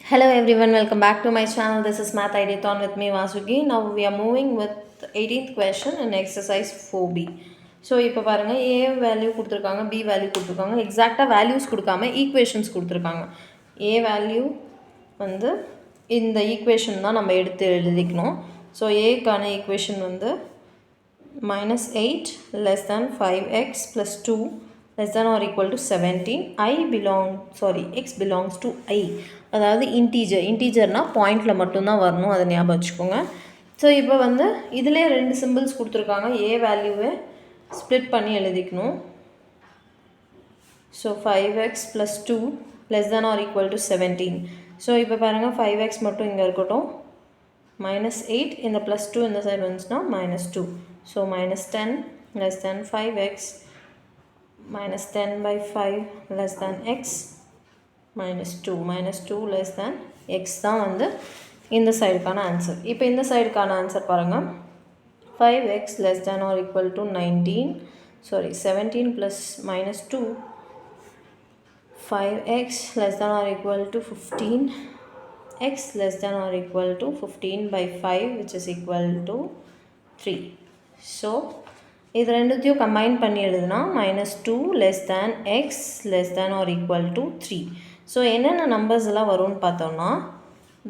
Hello everyone, welcome back to my channel. This is Math Ideathon with me Vasuki. Now we are moving with 18th question in exercise 4B. So இப்போ பாருங்கள் A value கொடுத்துருக்காங்க, B value கொடுத்துருக்காங்க, எக்ஸாக்டாக values கொடுக்காம equations கொடுத்துருக்காங்க. A value வந்து இந்த equation தான் நம்ம எடுத்து எழுதிக்கணும். ஸோ ஏக்கான ஈக்குவேஷன் வந்து -8 less than 5x plus 2 less than or equal to 17. X belongs to I. அதாவது இன்டீஜர்னால் பாயிண்டில் மட்டும்தான் வரணும், அதை ஞாபகம் வச்சுக்கோங்க. ஸோ இப்போ வந்து இதிலே ரெண்டு சிம்பிள்ஸ் கொடுத்துருக்காங்க. ஏ வேல்யூவை ஸ்ப்ளிட் பண்ணி எழுதிக்கணும். So 5x plus 2 less than or equal to 17. So இப்போ பாருங்கள் 5x மட்டும் இங்கே இருக்கட்டும், -8 இந்த +2 இந்த சைடு வந்துச்சுன்னா -2. So -10 less than 5x -10/5 less than x -2 less than x தான் வந்து இந்த சைடுக்கான ஆன்சர். இப்போ இந்த சைடுக்கான ஆன்சர் பாருங்கள். 5x less than or equal to 17 plus -2. 5x less than or equal to 15. X less than or equal to 15/5 which is equal to 3. So இது ரெண்டுத்தையும் combine பண்ணி எழுதுனா -2 less than x less than or equal to 3. So என்னென்ன numbers எல்லாம் வரும்னு பார்த்தோம்னா,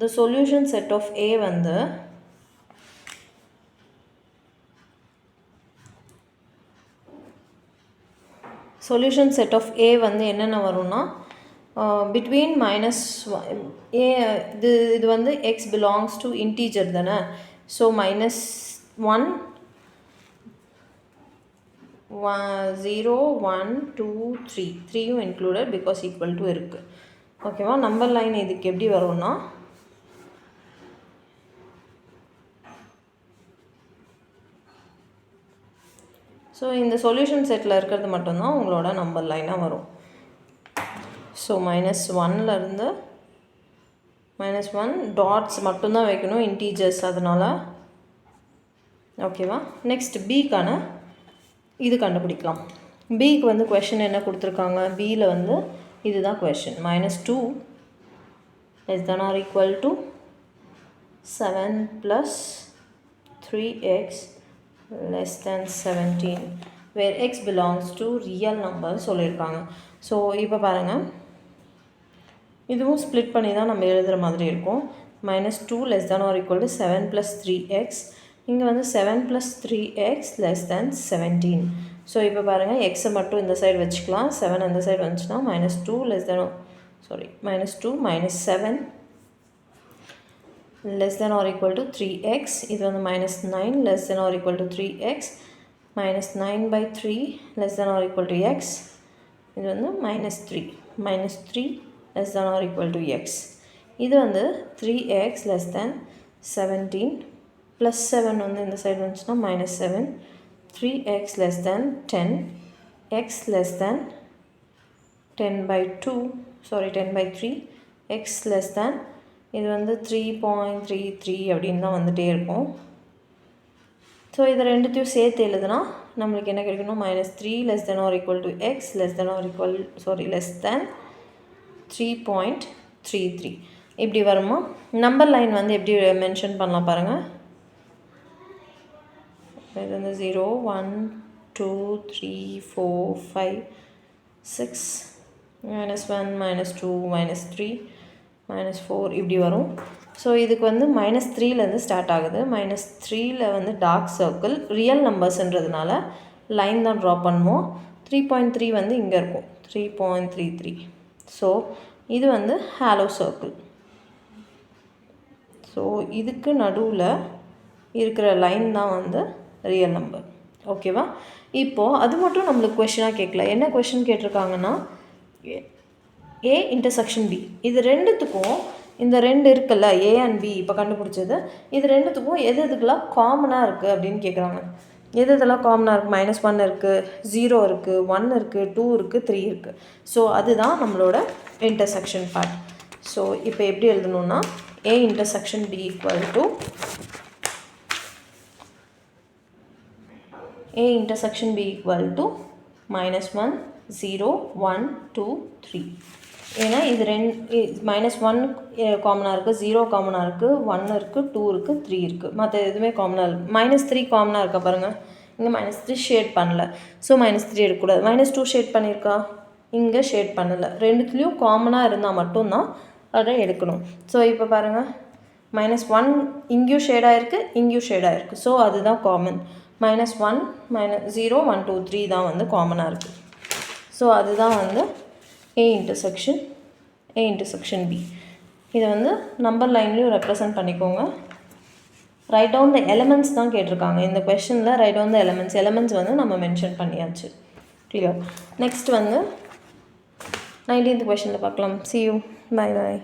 the solution set of A வந்து solution set of A வந்து என்னென்ன வரும்னா, பிட்வீன் -a இது வந்து எக்ஸ் பிலாங்ஸ் டு இன்டீஜர் தானே. ஸோ -1 0 1 2 3 3யும் இன்க்ளூடட் பிகாஸ் ஈக்குவல் டு இருக்குது. ஓகேவா? நம்பர் லைன் இதுக்கு எப்படி வரும்னா, ஸோ இந்த சொல்யூஷன் செட்டில் இருக்கிறது மட்டும்தான் உங்களோட நம்பர் லைனாக வரும். ஸோ -1லேருந்து -1 டாட்ஸ் மட்டும்தான் வைக்கணும், இன்டீஜர்ஸ் அதனால். ஓகேவா? நெக்ஸ்ட் பிக்கான இது கண்டுபிடிக்கலாம். பிக்கு வந்து கொஷின் என்ன கொடுத்துருக்காங்க, பியில் வந்து இதுதான் question. -2 less than or equal to 7 plus 3x less than 17 where x belongs to real number சொல்லியிருக்காங்க. ஸோ இப்போ பாருங்கள், இதுவும் ஸ்ப்ளிட் பண்ணி தான் நம்ம எழுதுகிற மாதிரி இருக்கும். -2 less than or equal to 7 plus 3x. இங்கே வந்து 7 plus 3x less than 17. So இப்போ பாருங்கள், எக்ஸை மட்டும் இந்த சைடு வச்சுக்கலாம், 7 அந்த சைடு வந்துச்சுன்னா -2 -7 less than or equal to 3x. இது வந்து -9 less than or equal to 3x. -9/3 less than or equal to x. இது வந்து -3 less than or equal to x. இது வந்து 3x less than 17 plus 7 வந்து இந்த சைடு வந்துச்சுன்னா -7. 3x less than 10. x less than 10/3. x less than இது வந்து 3.33 அப்படின்னு தான் வந்துகிட்டே இருக்கும். ஸோ இதை ரெண்டுத்தையும் சேர்த்து எழுதுனா நம்மளுக்கு என்ன கிடைக்கணும், -3 less than or equal to x less than 3.33 இப்படி வருமா. நம்பர் லைன் வந்து எப்படி மென்ஷன் பண்ணலாம் பாருங்கள். இது வந்து 0 1 2 3 4 5 6 -1 -2 -3 -4 இப்படி வரும். ஸோ இதுக்கு வந்து -3லேருந்து ஸ்டார்ட் ஆகுது. -3ல் வந்து டார்க் சர்க்கிள், ரியல் நம்பர்ஸ்ன்றதுனால லைன் தான் ட்ரா பண்ணுவோம். 3.3 வந்து இங்கே இருக்கும், 3.33. ஸோ இது வந்து ஹாலோ சர்க்கிள். ஸோ இதுக்கு நடுவில் இருக்கிற லைன் தான் வந்து ரியல் நம்பர். ஓகேவா? இப்போது அது மட்டும் நம்மளுக்கு கொஷினாக கேட்கல. என்ன கொஷின் கேட்டிருக்காங்கன்னா, ஏ இன்டர்செக்ஷன் பி, இது ரெண்டுத்துக்கும் இந்த ரெண்டு இருக்குல்ல, ஏ அண்ட் பி இப்போ கண்டுபிடிச்சது, இது ரெண்டுத்துக்கும் எது எதுக்கெல்லாம் காமனாக இருக்குது அப்படின்னு கேட்குறாங்க. எது எதெல்லாம் காமனாக இருக்குது, -1 இருக்குது, 0 இருக்குது, 1 இருக்குது, 2 இருக்குது, 3 இருக்குது. ஸோ அதுதான் நம்மளோட இன்டர்செக்ஷன் பார்ட். ஸோ இப்போ எப்படி எழுதணுன்னா, A intersection B equal to A intersection B equal to -1 0 1 2 3. ஏன்னா இது -1 காமனாக இருக்குது, 0 காமனாக இருக்குது, 1 இருக்குது, 2 இருக்குது, 3 இருக்குது. மற்ற எதுவுமே காமனாக இருக்குது. -3 காமனாக இருக்கா பாருங்கள். இங்கே -3 ஷேட் பண்ணல, ஸோ -3 எடுக்கக்கூடாது. -2 ஷேட் பண்ணியிருக்கா, இங்கே ஷேட் பண்ணலை. ரெண்டுத்துலேயும் காமனாக இருந்தால் மட்டும்தான் அதை எடுக்கணும். ஸோ இப்போ பாருங்கள், -1 இங்கேயும் ஷேடாகிருக்கு, இங்கேயும் ஷேடாகிருக்கு. ஸோ அதுதான் காமன். -1 -0 1 2 3 தான் வந்து காமனாக இருக்குது. ஸோ அதுதான் வந்து A intersection B. இதை வந்து நம்பர் லைன்லையும் ரெப்ரசன்ட் பண்ணிக்கோங்க. ரைட் டவுன் த எலமெண்ட்ஸ் தான் கேட்டிருக்காங்க இந்த கொஷனில். ரைட் டவுன் த எலமெண்ட்ஸ் வந்து நம்ம மென்ஷன் பண்ணியாச்சு. கிளியர். நெக்ஸ்ட் வந்து 19th கொஷனில் பார்க்கலாம். See you. Bye bye.